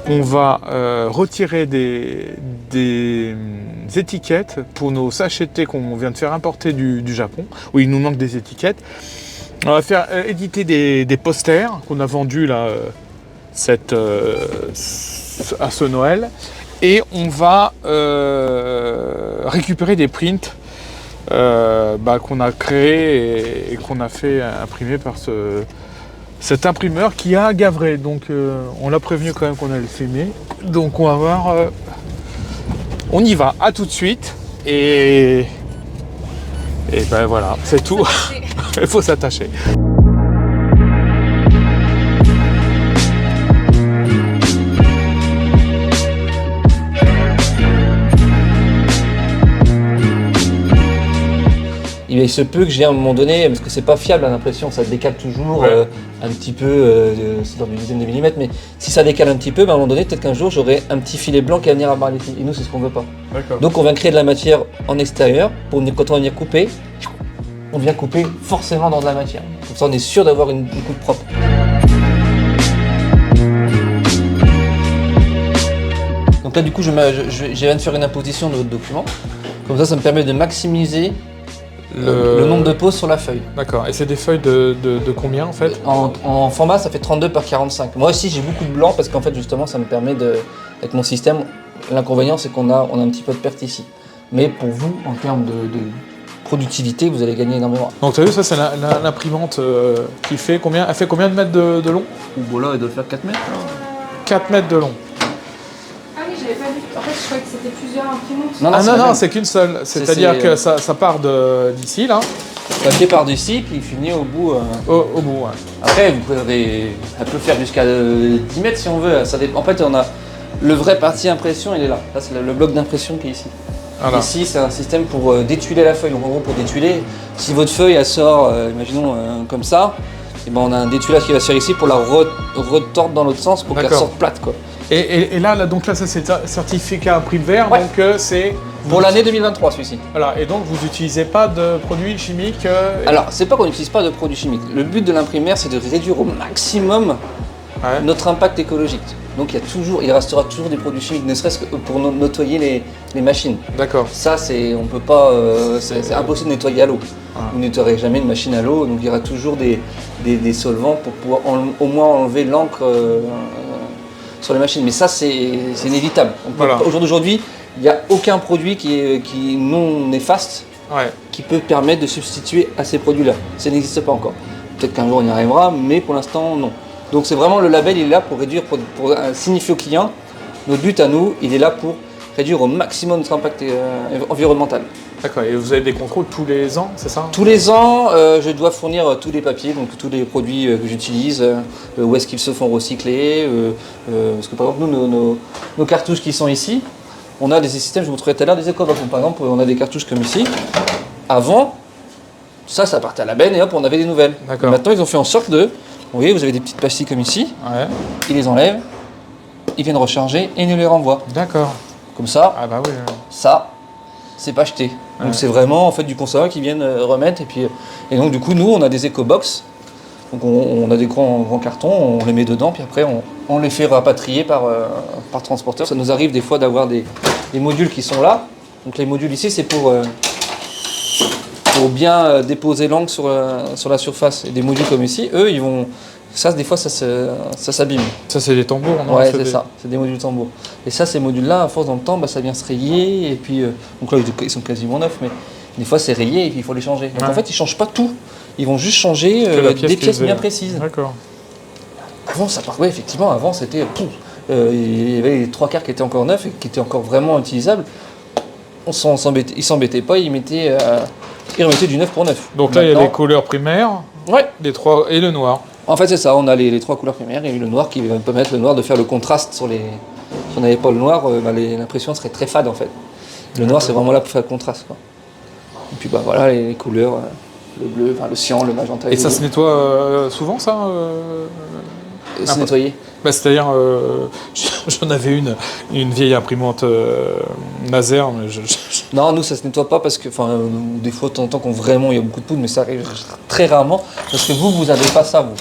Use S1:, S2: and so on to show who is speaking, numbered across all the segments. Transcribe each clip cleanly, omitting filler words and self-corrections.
S1: qu'on va retirer des étiquettes pour nos sachets de thé qu'on vient de faire importer du Japon, où il nous manque des étiquettes. On va faire éditer des posters qu'on a vendus là, à ce Noël. Et on va récupérer des prints qu'on a créés et qu'on a fait imprimer par cet imprimeur qui a gavré. Donc on l'a prévenu quand même qu'on allait le filmer. Donc on va voir. On y va, à tout de suite. Et ben voilà, c'est tout. Il faut s'attacher.
S2: Il se peut que j'ai à un moment donné, parce que c'est pas fiable l'impression, ça décale toujours un petit peu, c'est dans une dizaine de millimètres, mais si ça décale un petit peu, à un moment donné, peut-être qu'un jour j'aurai un petit filet blanc qui va venir amarrer les fils. Et nous, c'est ce qu'on veut pas. Donc on vient créer de la matière en extérieur, pour quand on va venir couper, on vient couper forcément dans de la matière. Comme ça on est sûr d'avoir une coupe propre. Donc là du coup je viens de faire une imposition de votre document. Comme ça me permet de maximiser le nombre de poses sur la feuille.
S1: D'accord. Et c'est des feuilles de combien en fait?
S2: En format, ça fait 32 par 45. Moi aussi, j'ai beaucoup de blanc parce qu'en fait, justement, ça me permet avec mon système, l'inconvénient, c'est qu'on a un petit peu de perte ici. Mais pour vous, en termes de productivité, vous allez gagner énormément.
S1: Donc tu as vu, ça c'est l'imprimante qui fait combien? Elle fait combien de mètres de long?
S2: Bon là, elle doit faire 4 mètres.
S1: 4 mètres de long.
S3: Ah oui, j'avais pas vu. En fait, je croyais que c'était plusieurs imprimantes.
S1: Non, c'est qu'une seule. C'est-à-dire que ça part d'ici, là.
S2: Ça fait par d'ici, puis il finit au bout.
S1: Au bout, ouais.
S2: Après, elle peut faire jusqu'à 10 mètres si on veut. Ça dépend. En fait, on a le vrai parti impression, il est là. Là, c'est le bloc d'impression qui est ici. Voilà. Ici, c'est un système pour détuiler la feuille. Donc, en gros, pour détuiler, si votre feuille elle sort, imaginons comme ça, et ben, on a un détulage qui va se faire ici pour la retordre dans l'autre sens pour qu'elle sorte plate, quoi.
S1: Et là, ça c'est certificat à prix vert, ouais. Donc c'est...
S2: Pour l'année 2023, celui-ci.
S1: Voilà, et donc vous n'utilisez pas de produits chimiques
S2: Alors, c'est pas qu'on n'utilise pas de produits chimiques. Le but de l'imprimaire, c'est de réduire au maximum notre impact écologique. Donc il restera toujours des produits chimiques, ne serait-ce que pour nettoyer les machines.
S1: D'accord.
S2: Ça, on peut pas, c'est impossible de nettoyer à l'eau. Vous ne nettoierez jamais une machine à l'eau, donc il y aura toujours des solvants pour pouvoir au moins enlever l'encre sur les machines. Mais ça, c'est inévitable. Au jour d'aujourd'hui, il n'y a aucun produit qui est non néfaste qui peut permettre de substituer à ces produits-là. Ça n'existe pas encore. Peut-être qu'un jour on y arrivera, mais pour l'instant, non. Donc c'est vraiment le label, il est là pour réduire, pour signifier au client, notre but à nous, il est là pour réduire au maximum notre impact environnemental.
S1: D'accord, et vous avez des contrôles tous les ans, c'est ça?
S2: Tous les ans, je dois fournir tous les papiers, donc tous les produits que j'utilise, où est-ce qu'ils se font recycler, parce que par exemple, nous, nos cartouches qui sont ici, on a des systèmes, je vous montrerai tout à l'heure, des éco-box. Par exemple, on a des cartouches comme ici. Avant, ça partait à la benne et hop, on avait des nouvelles. Maintenant, ils ont fait en sorte de... Vous voyez, vous avez des petites pastilles comme ici. Ouais. Ils les enlèvent, ils viennent recharger et ils nous les renvoient.
S1: D'accord.
S2: Comme ça,
S1: oui.
S2: Ça, c'est pas jeté. Donc c'est vraiment en fait du consommateur qui viennent remettre. Et donc du coup, nous, on a des éco-box. Donc on a des grands cartons, on les met dedans, puis après on les fait rapatrier par transporteur. Ça nous arrive des fois d'avoir des modules qui sont là. Donc les modules ici, c'est pour bien déposer l'encre sur la surface. Et des modules comme ici, eux, ils vont... Ça, des fois, ça s'abîme.
S1: Ça, c'est des tambours, non?
S2: Ouais, c'est ça. C'est des modules tambours. Et ça, ces modules-là, à force dans le temps, ça vient se rayer. Et puis, donc là, ils sont quasiment neufs, mais des fois, c'est rayé et puis il faut les changer. Donc en fait, ils ne changent pas tout. Ils vont juste changer des pièces bien précises.
S1: D'accord.
S2: Avant, effectivement, avant, c'était... il y avait les 3 quarts qui étaient encore neufs et qui étaient encore vraiment utilisables. Ils s'embêtaient pas, ils remettaient du neuf pour neuf.
S1: Donc là, il y a les couleurs primaires, les 3 et le noir.
S2: En fait, c'est ça, on a les 3 couleurs primaires et le noir qui va permettre le noir de faire le contraste sur les... Si on n'avait pas le noir, l'impression serait très fade en fait. Le noir, c'est vraiment là pour faire le contraste, quoi. Et puis voilà, les couleurs, le bleu, le cyan, le magenta.
S1: Et ça se nettoie souvent, ça
S2: Se nettoyer.
S1: C'est-à-dire, j'en avais une vieille imprimante Nazer, mais
S2: Non, nous ça se nettoie pas parce que, des fois de temps en temps il y a beaucoup de poudre, mais ça arrive très rarement parce que vous n'avez pas ça, vous.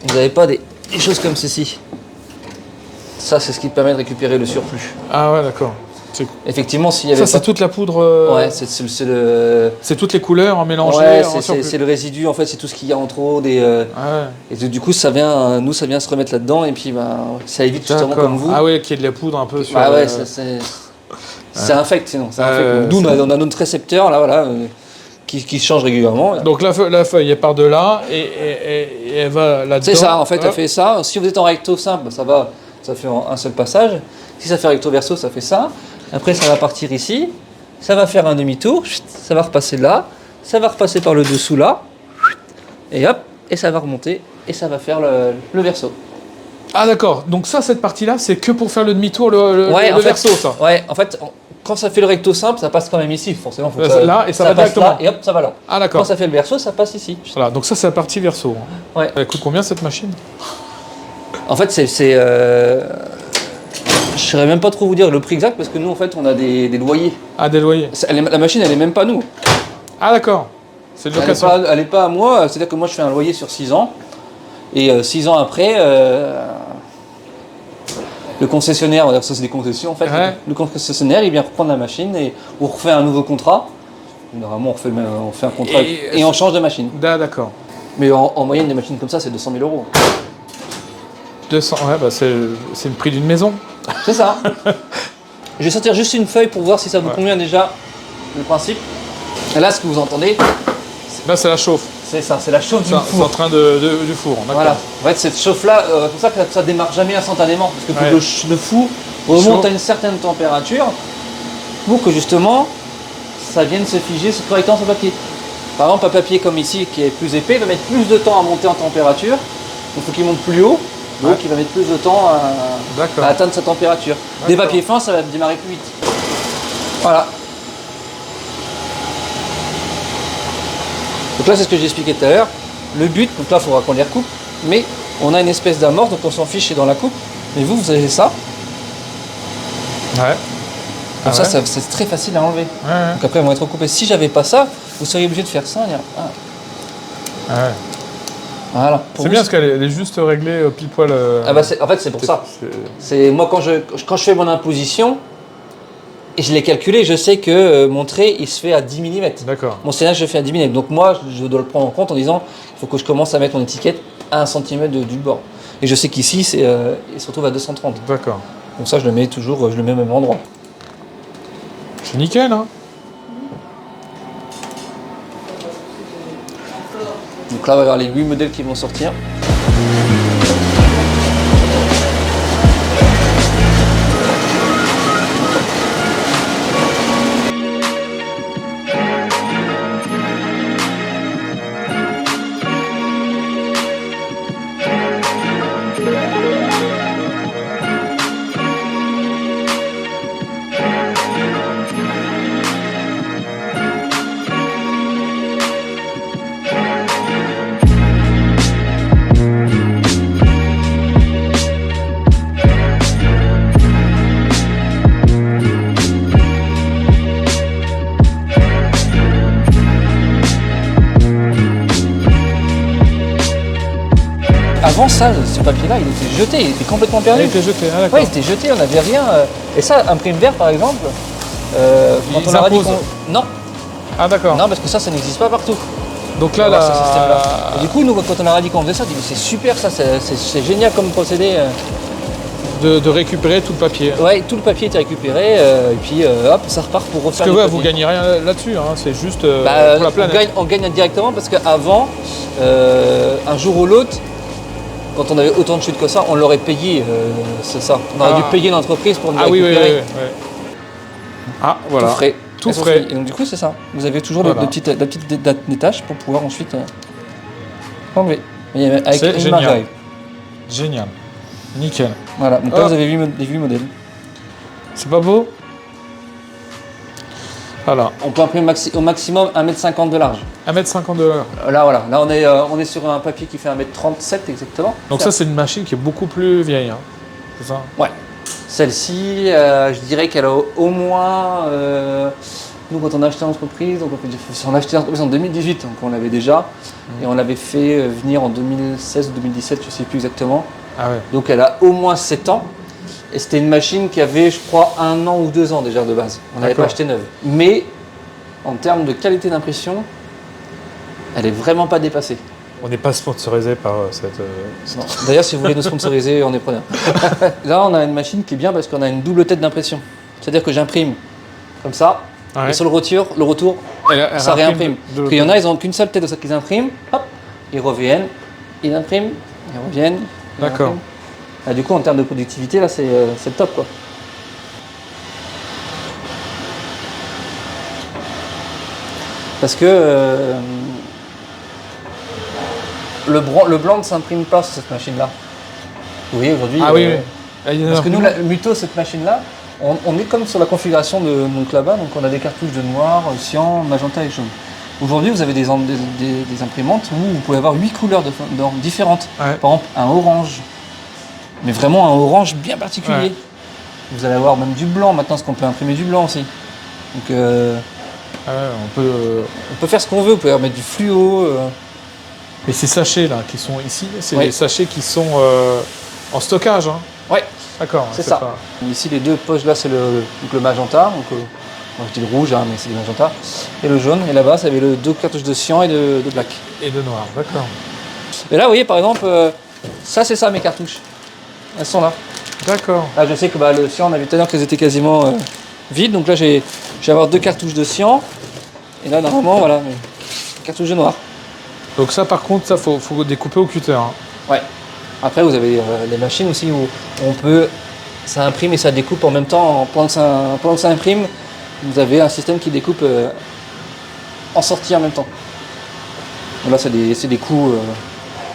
S2: Vous n'avez pas des choses comme ceci. Ça, c'est ce qui te permet de récupérer le surplus.
S1: Ah ouais, d'accord.
S2: Effectivement, s'il y avait
S1: Ça, c'est toute la poudre.
S2: Ouais, c'est le.
S1: C'est toutes les couleurs mélangées.
S2: Ouais,
S1: en surplus.
S2: c'est le résidu, en fait, c'est tout ce qu'il y a en trop.
S1: Ah
S2: Et du coup, ça vient se remettre là-dedans, et puis ça évite
S1: ouais.
S2: justement
S1: D'accord.
S2: comme vous.
S1: Ah ouais, qu'il y ait de la poudre un peu sur.
S2: Bah ouais, c'est infect sinon. C'est infect. Donc, on a notre récepteur là, voilà, qui change régulièrement.
S1: Donc la feuille, elle part de là et elle va là-dedans.
S2: C'est ça, en fait,
S1: Hop.
S2: elle fait ça. Si vous êtes en recto simple, ça fait en un seul passage. Si ça fait recto verso, ça fait ça. Après, ça va partir ici. Ça va faire un demi-tour. Ça va repasser là. Ça va repasser par le dessous là. Et hop, et ça va remonter. Et ça va faire le verso.
S1: Ah d'accord, donc ça, cette partie-là, c'est que pour faire le demi-tour, le verso, ça.
S2: Ouais, en fait, quand ça fait le recto simple, ça passe quand même ici. Forcément, faut que
S1: Là, et ça va
S2: passe
S1: directement.
S2: là, et hop, ça va là.
S1: Ah d'accord.
S2: Quand ça fait le verso, ça passe ici.
S1: Voilà, donc ça, c'est la partie verso.
S2: Ouais.
S1: Elle coûte combien, cette machine?
S2: En fait, je ne saurais même pas trop vous dire le prix exact parce que nous, en fait, on a des loyers.
S1: Ah, des loyers.
S2: La machine, elle n'est même pas nous.
S1: Ah d'accord, c'est de
S2: Elle
S1: location.
S2: n'est pas à moi. C'est-à-dire que moi, je fais un loyer sur 6 ans. Et 6 ans après, le concessionnaire, on va dire que ça c'est des concessions en fait,
S1: Ouais.
S2: le concessionnaire il vient reprendre la machine et on refait un nouveau contrat. Normalement on fait un contrat et on change de machine.
S1: Ah, d'accord.
S2: Mais en moyenne des machines comme ça c'est 200 000 euros.
S1: 200, ouais, bah c'est le prix d'une maison.
S2: C'est ça. Je vais sortir juste une feuille pour voir si ça vous convient déjà le principe. Et là ce que vous entendez,
S1: Là, c'est la chauffe.
S2: c'est ça, c'est la chauffe du
S1: C'est en
S2: four.
S1: train du four. D'accord.
S2: Voilà. En fait cette chauffe là, c'est pour ça que ça démarre jamais instantanément. Parce que
S1: Ouais.
S2: le four remonte
S1: Chaud.
S2: à une certaine température pour que justement ça vienne se figer correctement sur le papier. Par exemple, un papier comme ici qui est plus épais va mettre plus de temps à monter en température. Donc il faut qu'il monte plus haut. Donc
S1: Ouais.
S2: il va mettre plus de temps
S1: D'accord.
S2: à atteindre sa température. Des papiers fins, ça va démarrer plus vite. Voilà. Donc là, c'est ce que j'ai expliqué tout à l'heure. Le but, donc là, il faudra qu'on les recoupe. Mais on a une espèce d'amorce, donc on s'en fiche, c'est dans la coupe. Mais vous avez ça.
S1: Ouais.
S2: Comme
S1: Ah
S2: ça,
S1: ouais.
S2: c'est très facile à enlever.
S1: Ouais.
S2: Donc après, ils vont être recoupés. Si j'avais pas ça, vous seriez obligé de faire ça.
S1: Ouais.
S2: Voilà. Pour
S1: C'est
S2: vous,
S1: bien parce qu'elle est juste réglée pile poil.
S2: Ah bah en fait, c'est pour ça. C'est moi quand je fais mon imposition, et je l'ai calculé, je sais que mon trait il se fait à 10 mm.
S1: D'accord.
S2: Mon scénage je fais à 10 mm. Donc moi je dois le prendre en compte en disant il faut que je commence à mettre mon étiquette à 1 cm du bord. Et je sais qu'ici il se retrouve à 230.
S1: D'accord.
S2: Donc ça je le mets toujours, je le mets au même endroit.
S1: C'est nickel, hein.
S2: Donc là on va avoir les 8 modèles qui vont sortir. Avant ça, ce papier-là, il était jeté, il était complètement perdu.
S1: Elle était jetée, ah, d'accord.
S2: Ouais, il était jeté, on n'avait rien. Et ça, un prime vert par exemple, quand
S1: Ils
S2: on leur a dit
S1: imposent.
S2: non,
S1: Ah d'accord.
S2: non, parce que ça n'existe pas partout.
S1: Donc là,
S2: D'avoir ce système-là.
S1: la...
S2: Et du coup, nous, quand on leur a dit qu'on faisait ça, on dit mais c'est super, ça, c'est génial comme procédé.
S1: de récupérer tout le papier.
S2: Ouais, tout le papier était récupéré, et puis hop, ça repart pour refaire
S1: Parce que
S2: le
S1: ouais,
S2: papier.
S1: vous gagnez rien là-dessus, hein, c'est juste
S2: Bah,
S1: pour la planète.
S2: on gagne indirectement parce qu'avant, un jour ou l'autre, quand on avait autant de chutes que ça, on l'aurait payé, c'est ça. On aurait
S1: Ah.
S2: dû payer l'entreprise pour nous
S1: Ah oui, oui,
S2: récupérer.
S1: oui, oui. Ah, voilà.
S2: Tout frais.
S1: Tout
S2: Elles sont
S1: frais.
S2: frais. Et donc du coup, c'est ça. Vous avez toujours
S1: Voilà.
S2: la petite détache pour pouvoir ensuite enlever. Et avec
S1: C'est
S2: une
S1: génial.
S2: marque.
S1: Génial. Nickel.
S2: Voilà. Donc là,
S1: Hop.
S2: vous avez les 8 modèles.
S1: C'est pas beau? Voilà.
S2: On peut imprimer au maximum 1,50 m de large.
S1: 1,50 m.
S2: Là, voilà. Là, on est sur un papier qui fait 1,37 m exactement.
S1: Donc ça, c'est une machine qui est beaucoup plus vieille. Hein. C'est ça?
S2: Ouais. Celle-ci, je dirais qu'elle a au moins. Nous, quand on a acheté l'entreprise, donc on a acheté l'entreprise en 2018, donc on l'avait déjà. Et on l'avait fait venir en 2016 ou 2017, je ne sais plus exactement.
S1: Ah ouais.
S2: Donc elle a au moins 7 ans. Et c'était une machine qui avait, je crois, 1 an ou 2 ans déjà de base. On n'avait pas
S1: D'accord.
S2: acheté neuve. Mais en termes de qualité d'impression, elle est vraiment pas dépassée.
S1: On n'est pas sponsorisé par cette.
S2: Non. D'ailleurs, si vous voulez nous sponsoriser, on est preneur. Là, on a une machine qui est bien parce qu'on a une double tête d'impression. C'est-à-dire que j'imprime comme ça,
S1: Ouais.
S2: et sur le retour,
S1: Elle
S2: ça réimprime.
S1: de-
S2: Il y en a, ils n'ont qu'une seule tête de ça qu'ils impriment, hop, ils reviennent, ils impriment, ils reviennent. Ils
S1: D'accord.
S2: impriment. Ah, du coup, en termes de productivité, là, c'est le top, quoi. Parce que le blanc ne s'imprime pas sur cette machine-là. Vous voyez, aujourd'hui...
S1: Ah oui, oui. Il y en a
S2: Parce que nous,
S1: plus.
S2: Muto, cette machine-là, on est comme sur la configuration de donc là-bas, donc on a des cartouches de noir, cyan, magenta et jaune. Aujourd'hui, vous avez des imprimantes où vous pouvez avoir 8 couleurs d'or différentes.
S1: Ouais.
S2: Par exemple, un orange, mais vraiment un orange bien particulier.
S1: Ouais.
S2: Vous allez avoir même du blanc maintenant, parce qu'on peut imprimer du blanc aussi. Donc
S1: Ah ouais,
S2: on peut faire ce qu'on veut, vous pouvez remettre du fluo.
S1: Et ces sachets là qui sont ici, c'est
S2: Ouais.
S1: les sachets qui sont en stockage. Hein.
S2: Ouais,
S1: D'accord.
S2: c'est ça.
S1: pas-
S2: Ici, les deux poches là, c'est le magenta. Donc, moi je dis le rouge, hein, mais c'est du magenta. Et le jaune. Et là-bas, ça avait le 2 cartouches de cyan et de black.
S1: Et de noir. D'accord.
S2: Et là, vous voyez, par exemple, ça, c'est ça mes cartouches. Elles sont là.
S1: D'accord.
S2: Là, je sais que le cyan, on a vu tout à l'heure qu'elles étaient quasiment vides. Donc là, je vais avoir 2 cartouches de cyan. Et là, normalement, voilà, mes cartouches de noir.
S1: Donc ça, par contre, ça faut découper au cutter. Hein.
S2: Ouais. Après, vous avez les machines aussi où on peut, ça imprime et ça découpe en même temps. Pendant que ça imprime, vous avez un système qui découpe en sortie en même temps. Donc là, c'est des coûts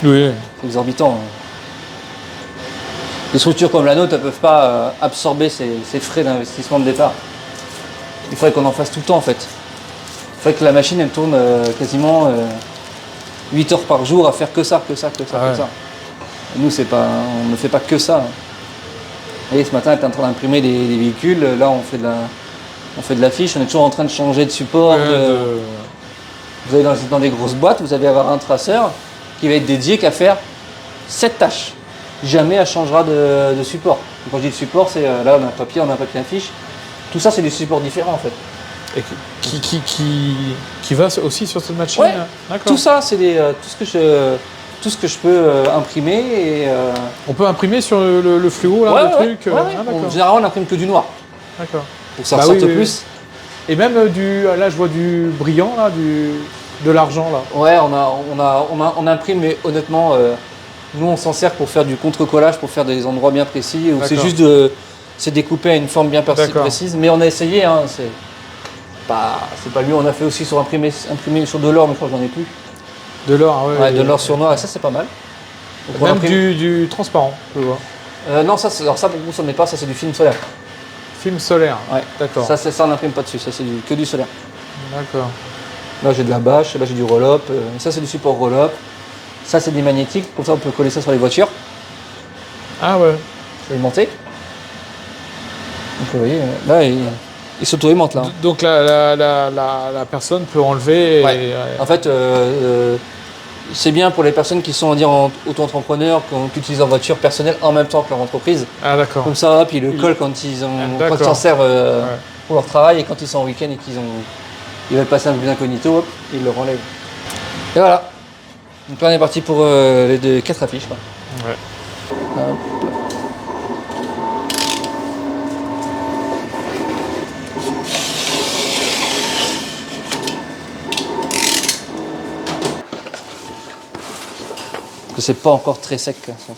S1: Oui.
S2: exorbitants. Des structures comme la nôtre ne peuvent pas absorber ces frais d'investissement de départ. Il faudrait qu'on en fasse tout le temps en fait. Il faudrait que la machine elle tourne quasiment 8 heures par jour à faire que ça.
S1: Ah ouais.
S2: Et nous, on ne fait pas que ça. Et ce matin, on est en train d'imprimer des véhicules. Là, on fait de l'affiche. On est toujours en train de changer de support. Vous allez dans des grosses boîtes, vous allez avoir un traceur qui va être dédié qu'à faire cette tâche. Jamais elle changera de support. Donc, quand je dis de support, c'est là on a un papier affiche. Tout ça, c'est des supports différents en fait.
S1: Et qui va aussi sur cette machine.
S2: Ouais.
S1: D'accord.
S2: Tout ça, c'est tout ce que je peux imprimer. Et,
S1: On peut imprimer sur le fluo là,
S2: ouais,
S1: le
S2: ouais,
S1: truc.
S2: ouais, ouais.
S1: Ah, d'accord.
S2: Généralement, on n'imprime que du noir
S1: D'accord.
S2: pour que ça
S1: Bah
S2: ressorte
S1: oui, oui,
S2: plus.
S1: Et même là, je vois du brillant là, de l'argent là.
S2: Ouais, on imprime, mais honnêtement, nous on s'en sert pour faire du contre-collage, pour faire des endroits bien précis, où c'est
S1: D'accord.
S2: juste c'est découpé à une forme bien
S1: D'accord.
S2: précise. Mais on a essayé, hein, c'est pas lui, on a fait aussi sur imprimer sur de l'or, mais je crois que j'en ai plus.
S1: De l'or, ouais.
S2: Ouais, de l'or sur noir, et ça c'est pas mal. Donc, on
S1: Même
S2: imprime-
S1: du transparent, je vois.
S2: Non, alors ça pour vous, ça n'est pas, ça c'est du film solaire.
S1: Film solaire.
S2: Ouais.
S1: D'accord.
S2: Ça on n'imprime pas dessus, ça c'est que du solaire.
S1: D'accord.
S2: Là j'ai de la bâche, là j'ai du roll-up, ça c'est du support roll-up. Ça c'est des magnétiques, comme ça on peut coller ça sur les voitures,
S1: Ah ouais.
S2: c'est aimanté. Donc vous voyez, là il s'auto-aimante là.
S1: Donc la personne peut enlever.
S2: Ouais.
S1: Et,
S2: En fait, c'est bien pour les personnes qui sont on va dire, auto-entrepreneurs, qui utilisent leur voiture personnelle en même temps que leur entreprise.
S1: Ah d'accord.
S2: Comme ça, puis ils le collent quand ils
S1: D'accord.
S2: s'en servent
S1: Ouais.
S2: pour leur travail et quand ils sont en week-end et ils veulent passer un peu plus incognito, hop, ils le renlèvent. Et voilà. Donc là on est parti pour les 4 affiches. Quoi.
S1: Ouais.
S2: Hop. Parce que c'est pas encore très sec. Donc,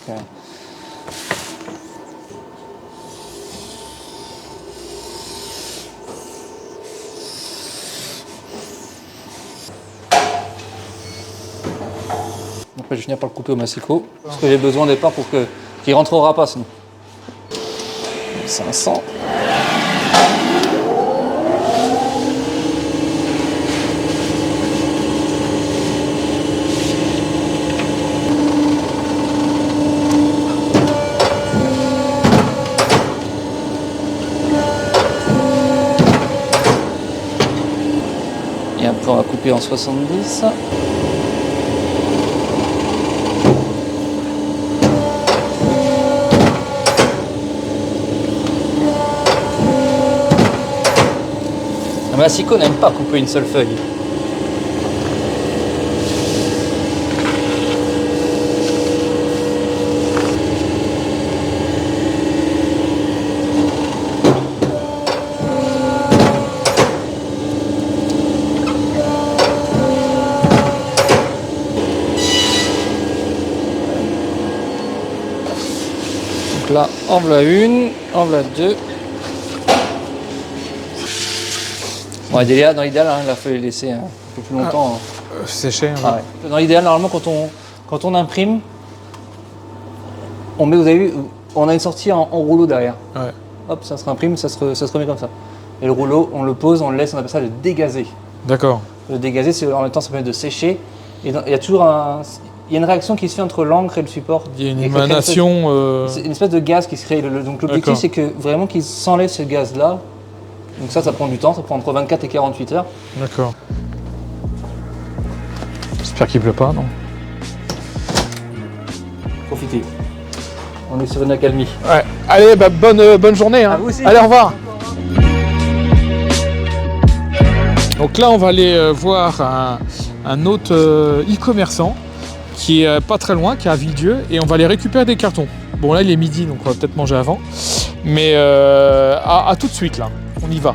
S2: après je vais finir par le couper au massicot. Parce que j'ai besoin au départ pour qu'il rentrera pas sinon. 500. Et après on va couper en 70. Mais la Sico n'aime pas couper une seule feuille. Donc là, en voilà une, en voilà deux. Bon, dans l'idéal, hein, la feuille est laissée un peu plus longtemps.
S1: Séché. Hein.
S2: Ah ouais. Dans l'idéal, normalement, quand on imprime, on met, vous avez vu, on a une sortie en rouleau derrière.
S1: Ouais.
S2: Hop, ça se réimprime, ça se remet comme ça. Et le rouleau, on le pose, on le laisse, on appelle ça le dégazer.
S1: D'accord.
S2: Le dégazer, c'est en même temps, ça permet de sécher. Et il y a toujours il y a une réaction qui se fait entre l'encre et le support.
S1: Il y a une
S2: Et
S1: émanation.
S2: C'est une espèce de gaz qui se crée. Donc l'objectif,
S1: D'accord.
S2: c'est que vraiment qu'il s'enlève ce gaz-là. Donc ça prend du temps, ça prend entre 24 et 48 heures.
S1: D'accord. J'espère qu'il pleut pas, non?
S2: Profitez. On est sur une accalmie.
S1: Ouais. Allez, bah, bonne journée. Hein.
S2: À vous aussi.
S1: Allez, au revoir. Donc là, on va aller voir un autre e-commerçant qui est pas très loin, qui est à Villedieu, et on va aller récupérer des cartons. Bon, là, il est midi, donc on va peut-être manger avant. Mais à tout de suite, là. On y va.